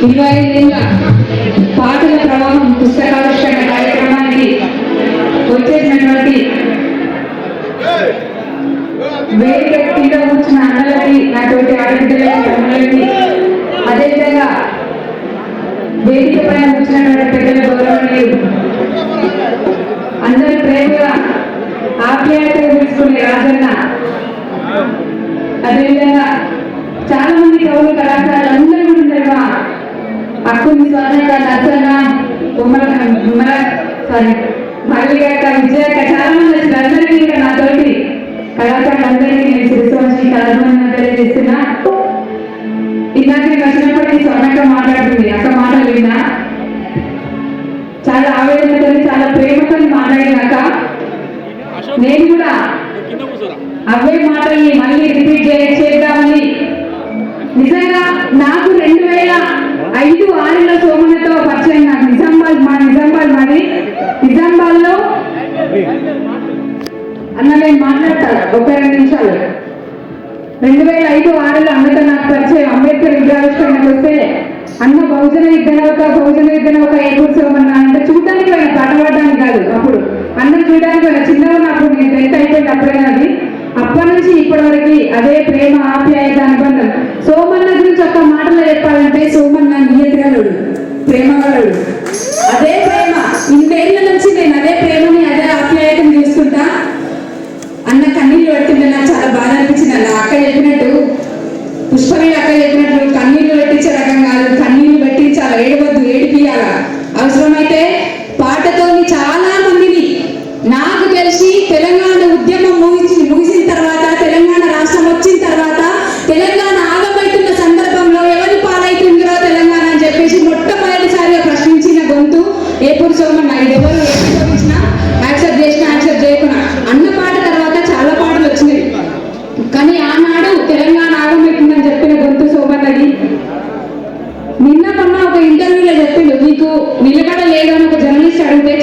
25 ఏళ్ల పాటల ప్రవాహం పుస్తకావిష్కరణ కార్యక్రమానికి వచ్చేసినటువంటి వేదిక కింద కూర్చున్న అన్నలకి, నాతోటి ఆడబిడ్డలకి, తమ్ములకి, అదేవిధంగా వేదిక పైన కూర్చున్నటువంటి పెద్దల గౌరవనీయులు అందరి ప్రేమగా ఆప్యాయతగా తీసుకునే రాజన్న, అదేవిధంగా చాలా మంది కవులు కళాకారులు అందరూ కూడా ఉన్నారు. అక్కుని స్వర్ణక, నర్సన్న, మల్లిగక్క, విజయక్క, చాలా మంది వచ్చిన అందరికీ నాతోటి కళాకారులందరికీ నేను శిరస్సు కళాకారులను తెలియజేస్తున్నా. ఇందాక వచ్చినప్పటికీ స్వర్ణక్క మాట్లాడుతుంది, అక్క మాటలు విన్నా చాలా ఆవేదనతో చాలా ప్రేమతో మాట్లాడినాక నేను కూడా అవే మాటల్ని మళ్ళీ రిపీట్ చేద్దామని. నిజంగా నాకు 2005-6లో సోమన్నతో పరిచయం. నాకు నిజామాబాద్ మాది. నిజామాబాద్లో అన్న నేను మాట్లాడతాను ఒక 2 నిమిషాలు. 2005-6లో అన్నతో నాకు పరిచయం. అంబేద్కర్ విగ్రహావిష్కరణకు వస్తే అన్న బహుజన యుద్ధనౌక ఏకూరు సోమన్న అంటే చూడడానికి ఆయన పాట పాడడానికి కాదు, అప్పుడు అన్న చూడడానికి ఆయన చిన్నగా ఉన్నప్పుడు నేను 10th అయిపోయింది అప్పుడైనా. అది అప్పటి నుంచి ఇప్పటి వరకు అదే ప్రేమ, ఆప్యాయత, అనుబంధం. సోమన్న గురించి ఒక్క మాటలో చెప్పాలంటే సోమన్న నియతిగలుడు, ప్రేమగలుడు. అదే ప్రేమ ఇన్నేళ్ల నుంచి నేను అదే ప్రేమని, అదే ఆప్యాయతను చూసుకుంటా. అన్న కన్నీళ్ళు పెడుతుంటే నాకు చాలా బాధ అనిపించింది. అన్న అక్క చెప్పినట్టు, పుష్పని అక్క చెప్పినట్టు కన్నీళ్లు పెట్టించే రకం కాదు, కన్నీళ్లు పెట్టించాలి, ఏడవద్దు, ఏడిపియాల. అవసరమైతే పాటతోని చాలా మందిని, నాకు తెలిసి తెలంగాణ ఉద్యమం ముగిసిన తర్వాత, తెలంగాణ రాష్ట్రం వచ్చిన తర్వాత, తెలంగాణ ఆగబెట్టిన సందర్భంలో ఎవరి పాలైతుందో తెలంగాణ అని చెప్పేసి మొట్టమొదటిసారిగా ప్రశ్నించిన గొంతు ఏపూరు సోమన్న. ఇది ఎవరు ఏర్పడినా యాక్సెప్ట్ చేసినా యాక్సెప్ట్ చేయకున్నా అన్న పాట తర్వాత చాలా పాటలు వచ్చినాయి, కానీ ఆనాడు తెలంగాణ ఆగబెట్టిందని చెప్పిన గొంతు సోమన్నది. నిన్న మొన్న ఒక ఇంటర్వ్యూలో చెప్పిండు, నీకు నిలకడ లేదు అని ఒక జర్నలిస్ట్ అడిగితే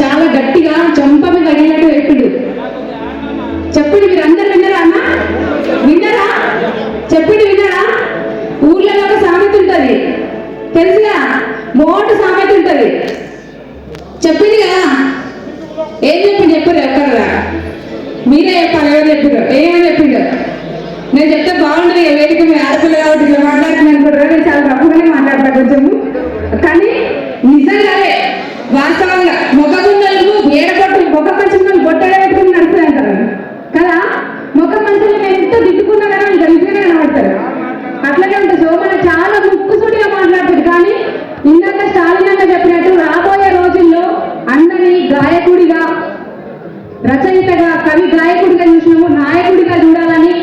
చాలా గట్టిగా చంప మీద తగిలినట్టు చెప్పిండు. మీరు అందరు విన్నారా అన్న? విన్నారా? విన్నారా? ఊర్లలో ఒక సామెత ఉంటుంది తెలుసుగా, మోటు సామెత ఉంటుంది. చెప్పింది కదా, ఏం చెప్పిండు చెప్పారు ఎక్కడరా? మీరే చెప్పాలి ఎవరు చెప్పారు, ఏమని చెప్పిండు. నేను చెప్తే బాగుంటుంది, వేదిక మీద ఆడపిల్ల కాబట్టి ఇట్లా మాట్లాడుతున్నాను అనుకుంటారా? నేను చాలా రఫ్గానే మాట్లాడతా కొంచెము, కానీ నిజంగానే వాస్తవంగా మొక్కగుండలకు ఏడబొట్టు మొక్క పంచుకున్న బొట్టడే పెట్టుకుని నడుస్తుంది అంటారు కదా. మొక్క పంచులు ఎంత దిద్దుకున్నా కానీ గలిసిగానే కనబడతారు. అట్లనే ఉంటుంది. సోమన్న చాలా ముక్కుసూటిగా మాట్లాడుతుంది, కానీ ఇందాక స్టాలిన్ అన్న చెప్పినట్టు రాబోయే రోజుల్లో అన్నని గాయకుడిగా, రచయితగా, కవి గాయకుడిగా చూసినాము, నాయకుడిగా చూడాలని